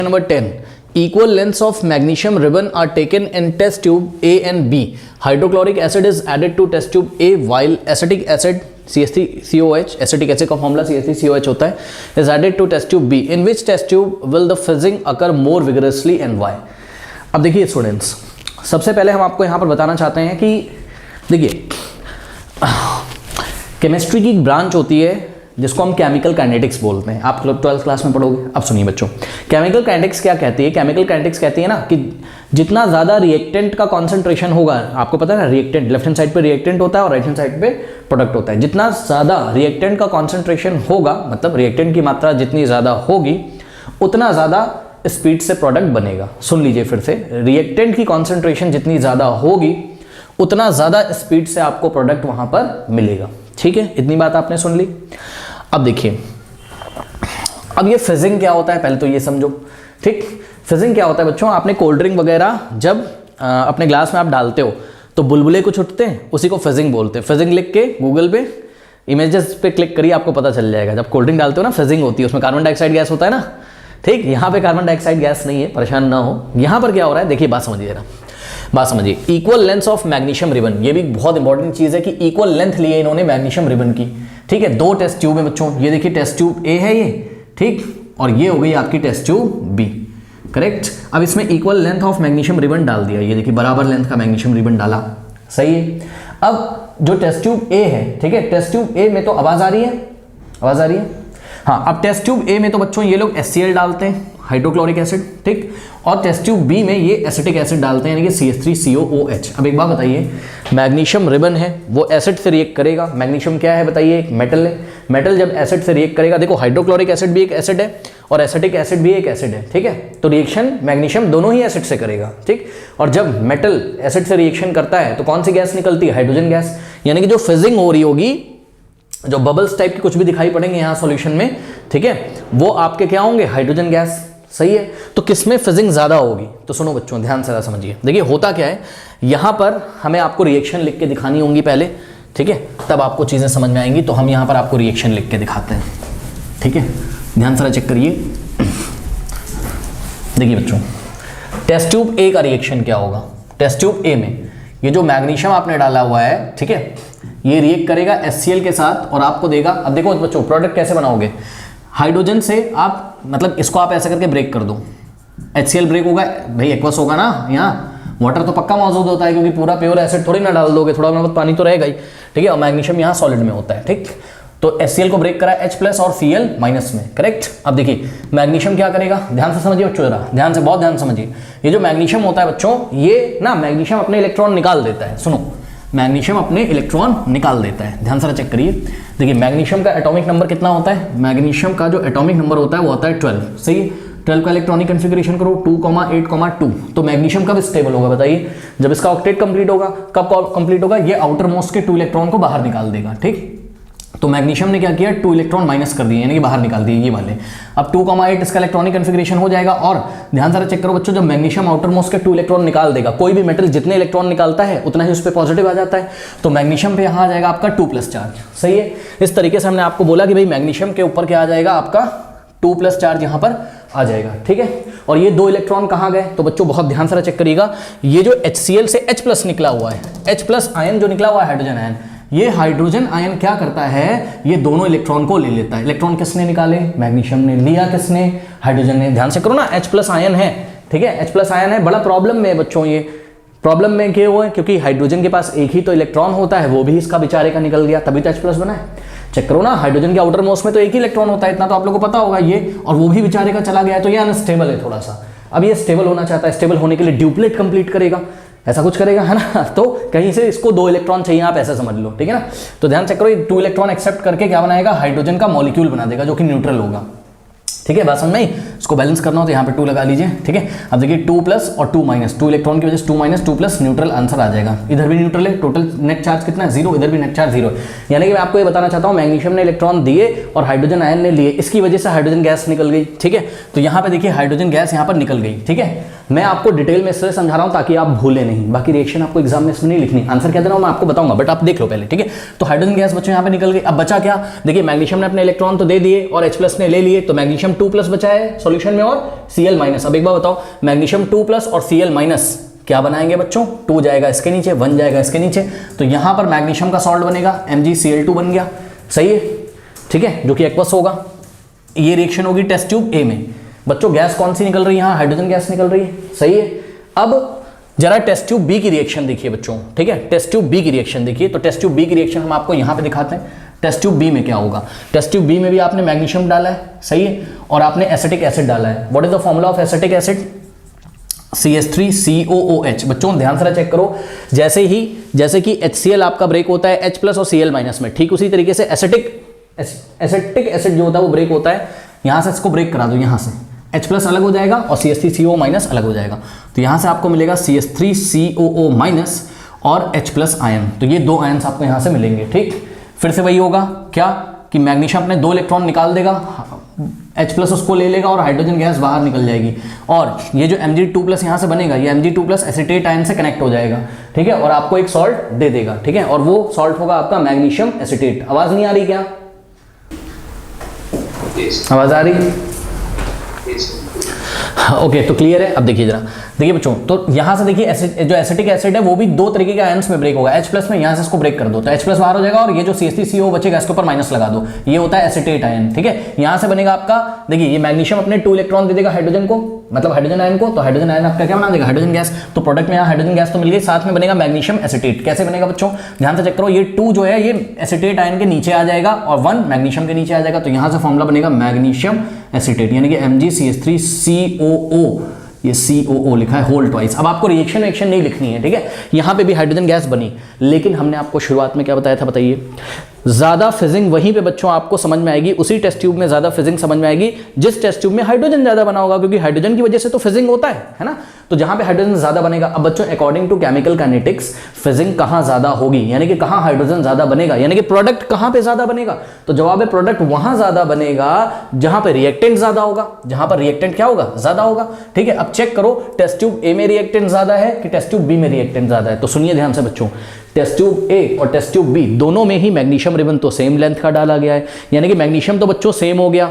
Number 10. Equal lengths of magnesium ribbon are taken in test tube A and B. Hydrochloric acid is added to test tube A while acetic acid CH3COH, acetic acid का formula CH3COH होता है, is added to test tube B. In which test tube will the fizzing occur more vigorously and why? अब देखिए students, सबसे पहले हम आपको यहाँ पर बताना चाहते हैं कि देखिए केमिस्ट्री की एक ब्रांच होती है जिसको हम केमिकल काइनेटिक्स बोलते हैं। आप 12th क्लास में पढ़ोगे। अब सुनिए बच्चों, केमिकल काइनेटिक्स क्या कहती है? केमिकल काइनेटिक्स कहती है ना कि जितना ज़्यादा रिएक्टेंट का कॉन्सेंट्रेशन होगा, आपको पता है ना, रिएक्टेंट लेफ्ट हैंड साइड पे रिएक्टेंट होता है और राइट हैंड साइड पे प्रोडक्ट होता है। जितना ज़्यादा रिएक्टेंट का कॉन्सेंट्रेशन होगा, मतलब रिएक्टेंट की मात्रा जितनी ज़्यादा होगी, उतना ज़्यादा स्पीड से प्रोडक्ट बनेगा। सुन लीजिए फिर से, रिएक्टेंट की कॉन्सेंट्रेशन जितनी ज़्यादा होगी, उतना ज़्यादा स्पीड से आपको प्रोडक्ट वहाँ पर मिलेगा। ठीक है, इतनी बात आपने सुन ली। अब देखिए, अब ये फिजिंग क्या होता है पहले तो ये समझो। ठीक, फिजिंग क्या होता है बच्चों? आपने कोल्ड ड्रिंक वगैरह जब अपने ग्लास में आप डालते हो तो बुलबुले कुछ उठते हैं, उसी को फिजिंग बोलते हैं। फिजिंग लिख के गूगल पे इमेजेस पे क्लिक करिए, आपको पता चल जाएगा। जब कोल्ड ड्रिंक डालते हो ना, फिजिंग होती है, उसमें कार्बन डाइऑक्साइड गैस होता है ना। ठीक, यहाँ पे कार्बन डाइऑक्साइड गैस नहीं है, परेशान ना हो। यहाँ पर क्या हो रहा है देखिए, बात समझिए जरा, बात समझिए। Equal length of magnesium ribbon, ये भी बहुत इंपॉर्टेंट चीज है कि इक्वल लेंथ लिए इन्होंने मैग्नीशियम रिबन की। ठीक है, दो टेस्ट ट्यूब है बच्चों, ये देखिए टेस्ट ट्यूब ए है ये, ठीक, और ये हो गई आपकी टेस्ट ट्यूब बी। करेक्ट। अब इसमें equal length of magnesium ribbon डाल दिया, ये देखिए बराबर लेंथ का मैग्नीशियम रिबन डाला, सही है। अब जो टेस्ट ट्यूब ए है, ठीक है, टेस्ट ट्यूब ए में तो आवाज आ रही है, आवाज आ रही है, हाँ। अब टेस्ट ट्यूब ए में तो बच्चों ये लोग HCl डालते हैं, हाइड्रोक्लोरिक एसिड, ठीक, और टेस्ट ट्यूब बी में ये एसिटिक एसिड डालते हैं, यानी कि CH3COOH। अब एक बात बताइए, मैग्नीशियम रिबन है वो एसिड से रिएक्ट करेगा। मैग्नीशियम क्या है बताइए? एक मेटल है। मेटल जब एसिड से रिएक्ट करेगा, देखो हाइड्रोक्लोरिक एसिड भी एक एसिड है और एसिटिक एसिड भी एक एसिड है, ठीक है, तो रिएक्शन मैग्नीशियम दोनों ही एसिड से करेगा। ठीक, और जब मेटल एसिड से रिएक्शन करता है तो कौन सी गैस निकलती है? Hydrogen gas. यानी कि जो फिजिंग हो रही होगी, जो बबल्स टाइप के कुछ भी दिखाई पड़ेंगे यहाँ सॉल्यूशन में, ठीक है, वो आपके क्या होंगे? हाइड्रोजन गैस, सही है। तो किसमें फिजिंग ज्यादा होगी? तो सुनो बच्चों, ध्यान से समझिए। देखिए होता क्या है, यहां पर हमें आपको रिएक्शन लिख के दिखानी होंगी पहले, ठीक है, तब आपको चीजें समझ में आएंगी। तो हम यहां पर आपको रिएक्शन लिख के दिखाते हैं, ठीक है, ध्यान से चेक करिए। देखिए बच्चों, टेस्ट ट्यूब ए का रिएक्शन क्या होगा? टेस्ट ट्यूब ए में ये जो मैग्नीशियम आपने डाला हुआ है, ठीक है, ये रिएक्ट करेगा HCl के साथ और आपको देगा। अब देखो बच्चों, प्रोडक्ट कैसे बनाओगे? हाइड्रोजन से आप, मतलब इसको आप ऐसे करके ब्रेक कर दो, HCl ब्रेक होगा भाई, एक्वस होगा ना, यहाँ वाटर तो पक्का मौजूद होता है क्योंकि पूरा प्योर एसिड थोड़ी ना डाल दोगे, थोड़ा बहुत पानी तो रहेगा ही, ठीक है, और मैग्नीशियम यहाँ सॉलिड में होता है। ठीक, तो HCl को ब्रेक करा H+ और Cl- में, करेक्ट। अब देखिए मैग्नीशियम क्या करेगा, ध्यान से समझिए बच्चों, जरा ध्यान से, बहुत ध्यान समझिए। ये जो मैग्नीशियम होता है बच्चों, ये ना मैग्नीशियम अपने इलेक्ट्रॉन निकाल देता है। सुनो, मैग्नीशियम अपने इलेक्ट्रॉन निकाल देता है, ध्यान से चेक करिए। देखिए मैग्नीशियम का एटॉमिक नंबर कितना होता है? मैग्नीशियम का जो एटॉमिक नंबर होता है वो होता है 12, सही है। 12 का इलेक्ट्रॉनिक कॉन्फ़िगरेशन करो 2,8,2। तो मैग्नीशियम कब स्टेबल होगा बताइए? जब इसका ऑक्टेट कंप्लीट होगा। कब कंप्लीट होगा? ये आउटर मोस्ट के 2 इलेक्ट्रॉन को बाहर निकाल देगा। ठीक, तो मैग्नीशियम ने क्या किया? 2 इलेक्ट्रॉन माइनस कर दिए, यानी कि बाहर निकाल दिए ये वाले। अब 2,8 इसका इलेक्ट्रॉनिक कॉन्फ़िगरेशन हो जाएगा। और ध्यान से चेक करो बच्चों, जब मैग्नीशियम आउटर मोस्ट के 2 इलेक्ट्रॉन निकाल देगा, कोई भी मेटल जितने इलेक्ट्रॉन निकालता है उतना ही उस पर पॉजिटिव आ जाता है, तो मैग्नीशियम पे यहाँ आ जाएगा आपका 2+ चार्ज, सही है। इस तरीके से हमने आपको बोला कि भाई मैग्नीशियम के ऊपर क्या आ जाएगा? आपका 2+ चार्ज यहाँ पर आ जाएगा, ठीक है। और ये 2 इलेक्ट्रॉन कहाँ गए? तो बच्चों बहुत ध्यान से चेक करिएगा, ये जो HCl से H+ निकला हुआ है, H+ आयन जो निकला हुआ है, हाइड्रोजन आयन, ये हाइड्रोजन आयन क्या करता है? ये दोनों इलेक्ट्रॉन को ले लेता है। इलेक्ट्रॉन किसने निकाले? मैग्नीशियम ने। लिया किसने? हाइड्रोजन ने। ध्यान से करो ना, H+ आयन है, ठीक है, H+ आयन है। बड़ा प्रॉब्लम में है बच्चों, ये प्रॉब्लम में क्यों है? क्योंकि हाइड्रोजन के पास एक ही तो इलेक्ट्रॉन होता है, वो भी इसका बेचारे का निकल गया, तभी तो H+ बना है। चेक करो ना, हाइड्रोजन के आउटर मोस्ट में तो एक ही इलेक्ट्रॉन होता है, इतना तो आप लोगों को पता होगा ये, और वो भी बेचारे का चला गया है, तो ये अनस्टेबल है थोड़ा सा। अब ये स्टेबल होना चाहता है, स्टेबल होने के लिए ड्यूप्लेट कंप्लीट करेगा, ऐसा कुछ करेगा, है ना। तो कहीं से इसको 2 इलेक्ट्रॉन चाहिए, आप ऐसा समझ लो, ठीक है ना। तो ध्यान चेक करो, ये 2 इलेक्ट्रॉन एक्सेप्ट करके क्या बनाएगा? हाइड्रोजन का मॉलिक्यूल बना देगा जो कि न्यूट्रल होगा, ठीक है। बात समझ में आई? इसको बैलेंस करना हो तो यहाँ पे 2 लगा लीजिए, ठीक है। अब देखिए 2+ और 2-, 2 इलेक्ट्रॉन की वजह से 2-, 2+ न्यूट्रल आंसर आ जाएगा। इधर भी न्यूट्रल है, टोटल नेट चार्ज कितना है? 0, इधर भी नेट चार्ज 0 है। यानी कि मैं आपको ये बताना चाहता हूँ, मैग्नीशियम ने इलेक्ट्रॉन दिए और हाइड्रोजन आयन ने लिए, इसकी वजह से हाइड्रोजन गैस निकल गई, ठीक है। तो यहाँ पे देखिए हाइड्रोजन गैस यहाँ पर निकल गई, ठीक है। मैं आपको डिटेल में इसलिए समझा रहा हूं ताकि आप भूले नहीं, बाकी रिएक्शन आपको एग्जाम में इसमें नहीं लिखनी, आंसर क्या देना मैं आपको बताऊंगा, बट आप देख लो पहले, ठीक है। तो हाइड्रोजन गैस बच्चों यहाँ पे निकल गई। अब बचा क्या, देखिए मैग्नीशियम ने अपने इलेक्ट्रॉन तो दे दिए और H+ ने ले लिए, तो मैग्नीशियम 2+ बचा है सॉल्यूशन में और Cl-। अब एक बार बताओ, मैग्नीशियम 2+ और Cl- क्या बनाएंगे बच्चों, 2 जाएगा इसके नीचे, 1 जाएगा इसके नीचे, तो यहां पर मैग्नीशियम का सॉल्ट बनेगा MgCl2 बन गया, सही है, ठीक है, जो कि एक्वस होगा। ये रिएक्शन होगी टेस्ट ट्यूब ए में। बच्चों गैस कौन सी निकल रही है, यहाँ हाइड्रोजन गैस निकल रही है, सही है। अब जरा टेस्ट ट्यूब बी की रिएक्शन देखिए बच्चों, ठीक है, टेस्ट ट्यूब बी की रिएक्शन देखिए। तो टेस्ट ट्यूब बी की रिएक्शन हम आपको यहां पे दिखाते हैं। टेस्ट ट्यूब बी में क्या होगा, टेस्ट ट्यूब बी में भी आपने मैग्नीशियम डाला है, सही है, और आपने एसिटिक एसिड डाला है। What is the formula of acetic acid, CH3COOH। बच्चों ध्यान से चेक करो, जैसे कि HCl आपका ब्रेक होता है H+ और Cl- में, ठीक उसी तरीके से एसिटिक एसिड जो होता है वो ब्रेक होता है। यहां से इसको ब्रेक करा दो, यहां से H+ अलग हो जाएगा और CH3CO- अलग हो जाएगा, तो यहां से आपको मिलेगा CH3COO- और H+ आयन, तो ये 2 आयन्स आपको यहां से मिलेंगे, ठीक। फिर से वही होगा क्या कि मैग्नीशियम अपने 2 इलेक्ट्रॉन निकाल देगा, H+ उसको ले लेगा और हाइड्रोजन गैस बाहर निकल जाएगी, और ये जो Mg2+ यहां से बनेगा, ये Mg2+ एसिटेट आयन से कनेक्ट हो जाएगा, ठीक है, और आपको एक सॉल्ट दे देगा, ठीक है, और वो सॉल्ट होगा आपका मैग्नीशियम एसिटेट। आवाज नहीं आ रही क्या, आवाज आ रही, ओके, तो क्लियर है। अब देखिए जरा, देखिए बच्चों, तो यहां से देखिए जो एसिटिक एसिड है वो भी 2 तरीके के आयंस में ब्रेक होगा, H+ में, यहां से इसको ब्रेक कर दो तो H+ बाहर हो जाएगा, और ये जो CH3CO बचेगा इसके ऊपर माइनस लगा दो, ये होता है एसिटेट आयन, ठीक है। यहां से बनेगा आपका, देखिए ये मैग्नीशियम अपने 2 इलेक्ट्रॉन दे देगा हाइड्रोजन को, मतलब हाइड्रोजन आयन को, तो हाइड्रोजन आयन आपका क्या बना देगा, हाइड्रोजन गैस। तो प्रोडक्ट में यहाँ हाइड्रोजन गैस तो मिल गई, साथ में बनेगा मैग्नीशियम एसिटेट। कैसे बनेगा बच्चों, ध्यान से चेक करो, ये 2 जो है ये एसिटेट आयन के नीचे आ जाएगा और 1 मैग्नीशियम के नीचे आ जाएगा, तो यहां से फॉर्मूला बनेगा मैग्नीशियम एसिटेट, यानी कि MgCH3COO, ये COO लिखा है होल ट्वाइस। अब आपको रिएक्शन नहीं लिखनी है, ठीक है। यहां पे भी हाइड्रोजन गैस बनी, लेकिन हमने आपको शुरुआत में क्या बताया था, बताइए, ज्यादा फिजिंग वहीं पे बच्चों आपको समझ में आएगी, उसी टेस्ट ट्यूब में ज्यादा फिजिंग समझ में आएगी जिस टेस्ट ट्यूब में हाइड्रोजन ज्यादा बना होगा, क्योंकि हाइड्रोजन की वजह से तो फिजिंग होता है ना, तो जहां पे हाइड्रोजन ज्यादा बनेगा। अब बच्चों according to chemical kinetics fizzing कहां ज्यादा होगी, यानी कि कहां हाइड्रोजन ज्यादा बनेगा, यानी कि प्रोडक्ट कहां पे ज्यादा बनेगा, तो जवाब है प्रोडक्ट वहां ज्यादा बनेगा जहां पे रिएक्टेंट ज्यादा होगा, जहां पर रिएक्टेंट क्या होगा, ज्यादा होगा, ठीक है। अब चेक करो टेस्ट ट्यूब ए में रिएक्टेंट ज्यादा है कि टेस्ट ट्यूब बी में रिएक्टेंट ज्यादा है, तो सुनिए ध्यान से बच्चों, टेस्ट ट्यूब ए और टेस्ट ट्यूब बी दोनों में ही मैग्नीशियम रिबन तो सेम लेंथ का डाला गया है, यानी कि मैग्नीशियम तो बच्चों सेम हो गया।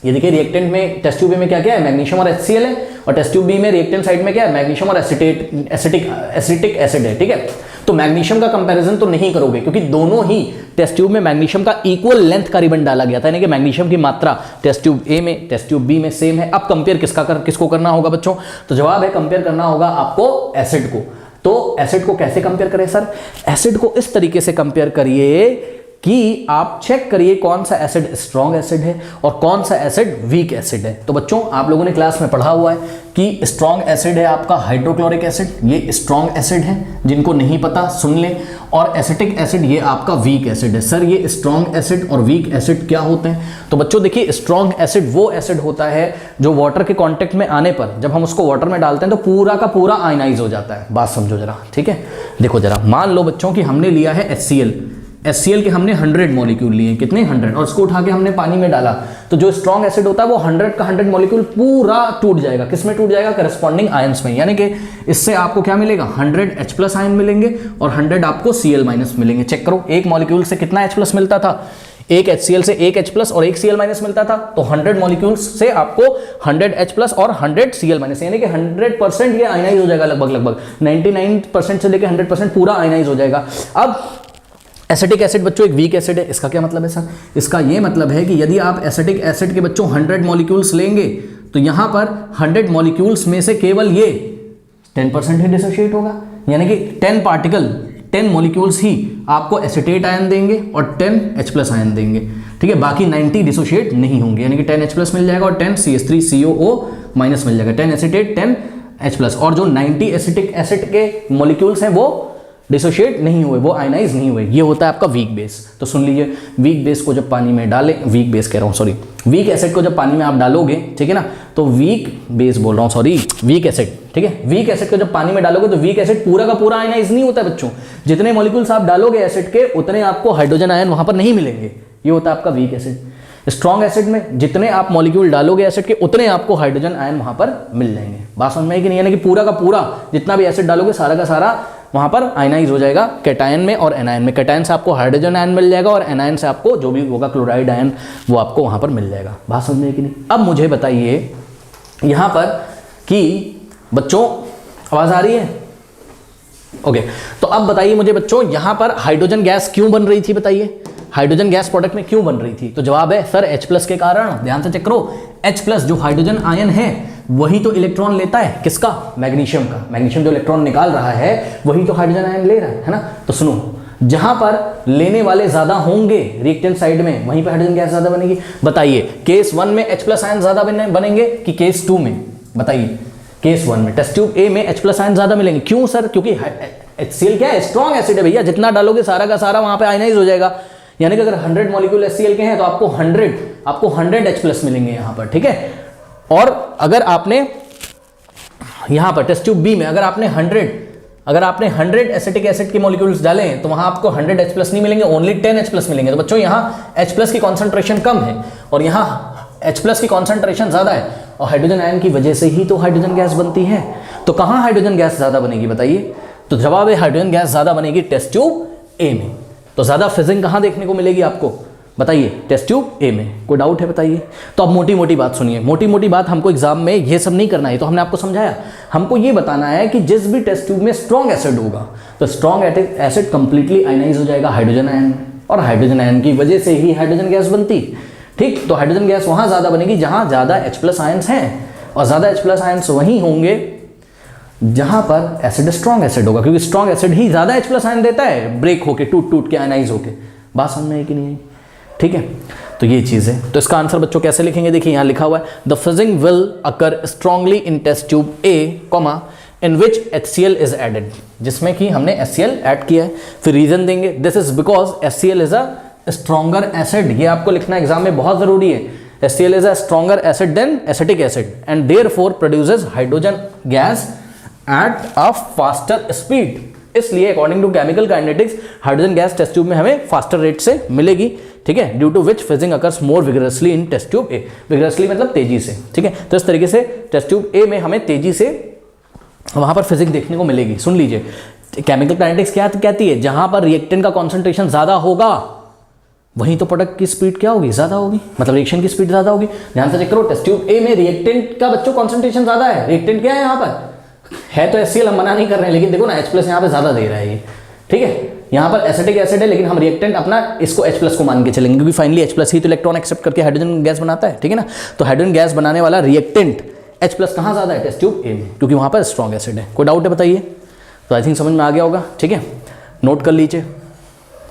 ये देखिए रिएक्टेंट में टेस्ट ट्यूब ए में क्या क्या है, मैग्नीशियम और HCl है, और टेस्ट ट्यूब बी में रिएक्टेंट साइड में क्या है, मैग्नीशियम और एसिटिक एसिड है, ठीक है। तो मैग्नीशियम का कंपैरिजन तो नहीं करोगे, क्योंकि दोनों ही टेस्ट ट्यूब में मैग्नीशियम का इक्वल लेंथ का रिबन डाला गया था, यानी कि मैग्नीशियम की मात्रा टेस्ट ट्यूब ए में टेस्ट ट्यूब बी में सेम है। अब कंपेयर किसको करना होगा बच्चों, तो जवाब है कंपेयर करना होगा आपको एसिड को। तो एसिड को कैसे कंपेयर करें सर, एसिड को इस तरीके से कंपेयर करिए कि आप चेक करिए कौन सा एसिड स्ट्रॉन्ग एसिड है और कौन सा एसिड वीक एसिड है। तो बच्चों आप लोगों ने क्लास में पढ़ा हुआ है कि स्ट्रॉन्ग एसिड है आपका हाइड्रोक्लोरिक एसिड, ये स्ट्रॉन्ग एसिड है, जिनको नहीं पता सुन ले, और एसिटिक एसिड ये आपका वीक एसिड है। सर ये स्ट्रॉन्ग एसिड और वीक एसिड क्या होते हैं, तो बच्चों देखिए स्ट्रॉन्ग एसिड वो एसिड होता है जो वाटर के कांटेक्ट में आने पर, जब हम उसको वाटर में डालते हैं तो पूरा का पूरा आयनाइज हो जाता है। बात समझो जरा, ठीक है। देखो जरा, मान लो बच्चों कि हमने लिया है HCl के हमने 100 मॉलिक्यूल लिए, कितने 100, और उसको उठा के हमने पानी में डाला, तो जो स्ट्रॉन्ग एसिड होता है वो 100 का 100 मॉलिक्यूल पूरा टूट जाएगा। किस में टूट जाएगा, करस्पॉन्डिंग आयंस में, यानी कि इससे आपको क्या मिलेगा, 100 H+ आयन मिलेंगे और 100 आपको Cl- मिलेंगे। चेक करो एक मॉलिक्यूल से कितना H+ मिलता था, एक HCl से एक H+ और एक Cl- मिलता था, तो 100 मॉलिक्यूल्स से आपको 100 H+ और 100 Cl-, यानी कि 100% ये आयनाइज हो जाएगा, लगभग 99% से लेकर 100% पूरा आयनाइज हो जाएगा। अब एसिटिक एसिड बच्चों एक वीक एसिड है, इसका क्या मतलब है सर, इसका ये मतलब है कि यदि आप एसिटिक एसिड के बच्चों 100 मॉलिक्यूल्स लेंगे तो यहां पर 100 मॉलिक्यूल्स में से केवल ये 10% ही डिसोशिएट होगा, यानी कि 10 मॉलिक्यूल्स ही आपको एसिटेट आयन देंगे और 10 H+ आयन देंगे, ठीक है। बाकी 90 डिसोशिएट नहीं होंगे, यानी कि 10 H+ मिल जाएगा और 10 CH3COO- मिल जाएगा, 10 एसिटेट 10 H+, और जो 90 एसिटिक एसिड के मॉलिक्यूल्स हैं वो डिसोशिएट नहीं हुए, वो आयनाइज नहीं हुए, ये होता है आपका वीक बेस। तो सुन लीजिए, वीक बेस को जब पानी में डालें, वीक बेस कह रहा हूँ सॉरी, वीक एसिड को जब पानी में आप डालोगे, ठीक है ना, तो वीक बेस बोल रहा हूँ सॉरी, वीक एसिड, ठीक है, वीक एसिड को जब पानी में डालोगे तो वीक एसिड पूरा का पूरा आयनाइज नहीं होता है बच्चों, जितने मॉलिक्यूल्स आप डालोगे एसिड के उतने आपको हाइड्रोजन आयन वहां पर नहीं मिलेंगे, ये होता है आपका वीक एसिड। स्ट्रॉन्ग एसिड में जितने आप मॉलिक्यूल डालोगे एसिड के उतने आपको हाइड्रोजन आयन वहां पर मिल जाएंगे। बात समझ में आई कि नहीं? यानी कि पूरा का पूरा जितना भी एसिड डालोगे सारा का सारा वहां पर आयनाइज हो जाएगा कैटायन में और एनायन में। कैटायन से आपको हाइड्रोजन आयन मिल जाएगा और एनायन से आपको जो भी होगा क्लोराइड आयन वो आपको वहां पर मिल जाएगा। बात समझ में आई कि नहीं? अब मुझे बताइए यहां पर कि बच्चों आवाज आ रही है? ओके, तो अब बताइए मुझे बच्चों यहां पर हाइड्रोजन गैस क्यों बन रही थी? बताइए हाइड्रोजन गैस प्रोडक्ट में क्यों बन रही थी? तो जवाब है सर H+ के कारण। ध्यान से चेक करो, H+ जो हाइड्रोजन आयन है वही तो इलेक्ट्रॉन लेता है। किसका? मैग्नीशियम का। मैग्नीशियम जो इलेक्ट्रॉन निकाल रहा है वही तो हाइड्रोजन आयन ले रहा है ना? तो सुनो, जहां पर लेने वाले ज्यादा होंगे रिएक्टेंट साइड में वहीं पर हाइड्रोजन गैस ज्यादा बनेगी। बताइए केस 1 में H+ आयन ज्यादा बनेंगे कि केस 2 में? बताइए केस 1 में टेस्ट ट्यूब ए में H+ आयन ज्यादा मिलेंगे। क्यों सर? क्योंकि HCl क्या है? स्ट्रॉन्ग एसिड है भैया, जितना डालोगे सारा का सारा वहां पे आयनाइज हो जाएगा। यानी कि अगर 100 मॉलिक्यूल HCl के हैं तो आपको 100 H+ मिलेंगे यहां पर, ठीक है। और अगर आपने यहां पर टेस्ट ट्यूब बी में अगर आपने 100 एसिटिक एसिड के मॉलिक्यूल्स डाले हैं तो वहां आपको 100 H+ नहीं मिलेंगे, ओनली 10 H+ मिलेंगे। तो बच्चों यहां H+ की कॉन्सेंट्रेशन कम है और यहां H+ की कॉन्सेंट्रेशन ज्यादा है और हाइड्रोजन आयन की वजह से ही तो हाइड्रोजन गैस बनती है। तो कहां हाइड्रोजन गैस ज्यादा बनेगी बताइए? तो जवाब है हाइड्रोजन गैस ज्यादा बनेगी टेस्ट ट्यूब ए में। तो ज्यादा फिजिंग कहां देखने को मिलेगी आपको? बताइए टेस्ट ट्यूब ए में। कोई डाउट है बताइए? तो अब मोटी मोटी बात सुनिए। मोटी मोटी बात हमको एग्जाम में ये सब नहीं करना है, तो हमने आपको समझाया। हमको ये बताना है कि जिस भी टेस्ट ट्यूब में स्ट्रॉन्ग एसिड होगा तो स्ट्रॉन्ग एसिड कंप्लीटली आयनाइज हो जाएगा हाइड्रोजन आयन में और हाइड्रोजन आयन की वजह से ही हाइड्रोजन गैस बनती। ठीक, तो हाइड्रोजन गैस वहां ज्यादा बनेगी जहां ज्यादा H+ आयंस हैं और ज्यादा H+ आयंस वहीं होंगे जहां पर एसिड स्ट्रॉन्ग एसिड होगा, क्योंकि स्ट्रॉन्ग एसिड ही ज्यादा H+ आयन देता है ब्रेक होके, टूट के आयनाइज होके। बात समझ में आई कि नहीं आई? ठीक है, तो ये चीज है। तो इसका आंसर बच्चों कैसे लिखेंगे? देखिए यहां लिखा हुआ है the fizzing will occur strongly in test tube A, in which HCl is added, जिसमें कि हमने HCl ऐड किया है। फिर रीजन देंगे this is because HCl is a stronger acid. ये आपको लिखना एग्जाम में बहुत जरूरी है। HCl is a stronger acid than acetic acid and therefore produces hydrogen gas at a faster speed। इसलिए according to chemical kinetics hydrogen gas test tube में हमें फास्टर रेट से मिलेगी, ठीक है, due to which fizzing occurs more vigorously in test tube A. Vigorously मतलब तेजी से, ठीक है। तो इस तरीके से टेस्ट ट्यूब ए में हमें तेजी से वहां पर फिजिक्स देखने को मिलेगी। सुन लीजिए, केमिकल काइनेटिक्स क्या कहती है? जहां पर रिएक्टेंट का कॉन्सेंट्रेशन ज्यादा होगा वहीं तो प्रोडक्ट की स्पीड क्या होगी? ज्यादा होगी, मतलब रिएक्शन की स्पीड ज्यादा होगी। ध्यान से चेक करो, टेस्ट ट्यूब ए में रिएक्टेंट का बच्चों कॉन्सेंट्रेशन ज्यादा है। रिएक्टेंट क्या है यहाँ पर? है तो HCl, हम मना नहीं कर रहे हैं, लेकिन देखो ना H+ यहाँ पे ज्यादा दे रहा है ये, ठीक है। यहाँ पर एसिटिक एसिड है लेकिन हम रिएक्टेंट अपना इसको H+ को मान के चलेंगे, क्योंकि फाइनली H+ ही तो इलेक्ट्रॉन एक्सेप्ट करके हाइड्रोजन गैस बनाता है, ठीक है ना। तो हाइड्रोजन गैस बनाने वाला रिएक्टेंट H+ कहाँ ज्यादा है? टेस्ट ट्यूब ए में, क्योंकि वहां पर स्ट्रॉन्ग एसिड है। कोई डाउट है बताइए? तो आई थिंक समझ में आ गया होगा, ठीक है। नोट कर लीजिए।